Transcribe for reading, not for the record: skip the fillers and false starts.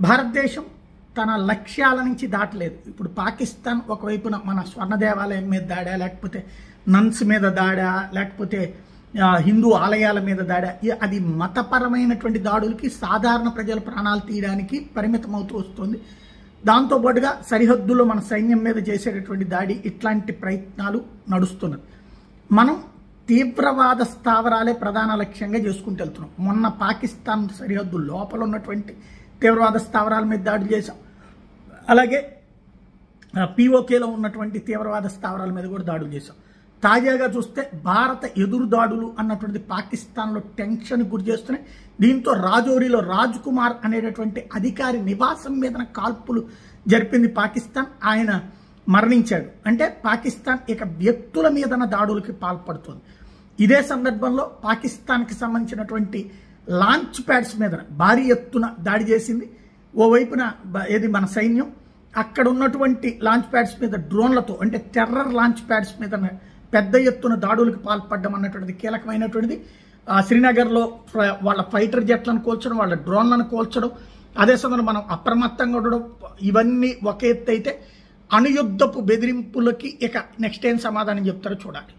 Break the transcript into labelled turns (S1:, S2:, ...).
S1: భారతదేశం తన లక్ష్యాల నుంచి దాటలేదు. ఇప్పుడు పాకిస్తాన్ ఒకవైపున మన స్వర్ణ దేవాలయం మీద దాడా, లేకపోతే నన్స్ మీద దాడా, లేకపోతే హిందూ ఆలయాల మీద దాడా, అది మతపరమైనటువంటి దాడులకి సాధారణ ప్రజల ప్రాణాలు తీయడానికి పరిమితం అవుతూ వస్తుంది. దాంతోపాటుగా సరిహద్దులో మన సైన్యం మీద చేసేటటువంటి దాడి, ఇట్లాంటి ప్రయత్నాలు నడుస్తున్నది. మనం తీవ్రవాద స్థావరాలే ప్రధాన లక్ష్యంగా చేసుకుంటూ వెళ్తున్నాం. మొన్న పాకిస్తాన్ సరిహద్దు లోపల ఉన్నటువంటి తీవ్రవాద స్థావరాల మీద దాడులు చేశాం. అలాగే పిఓకేలో ఉన్నటువంటి తీవ్రవాద స్థావరాల మీద కూడా దాడులు చేశాం. తాజాగా చూస్తే భారత ఎదురు దాడులు అన్నటువంటిది పాకిస్తాన్లో టెన్షన్ గురి చేస్తున్నాయి. దీంతో రాజౌరిలో రాజ్ కుమార్ అనేటటువంటి అధికారి నివాసం మీద కాల్పులు జరిపింది పాకిస్తాన్. ఆయన మరణించాడు. అంటే పాకిస్తాన్ ఇక వ్యక్తుల మీదన దాడులకి పాల్పడుతుంది. ఇదే సందర్భంలో పాకిస్తాన్కి సంబంధించినటువంటి లాంచ్ ప్యాడ్స్ మీద భారీ ఎత్తున దాడి చేసింది. ఓవైపున ఏది మన సైన్యం, అక్కడ ఉన్నటువంటి లాంచ్ ప్యాడ్స్ మీద డ్రోన్లతో, అంటే టెర్రర్ లాంచ్ ప్యాడ్స్ మీద పెద్ద ఎత్తున దాడులకు పాల్పడడం అన్నటువంటిది కీలకమైనటువంటిది. శ్రీనగర్లో వాళ్ళ ఫైటర్ జెట్లను కూల్చడం, వాళ్ళ డ్రోన్లను కూల్చడం, అదే సమయంలో మనం అప్రమత్తంగా ఉండడం, ఇవన్నీ ఒక ఎత్తు అయితే అణుయుద్ధపు బెదిరింపులకి ఇక నెక్స్ట్ ఏం సమాధానం చెప్తారో చూడాలి.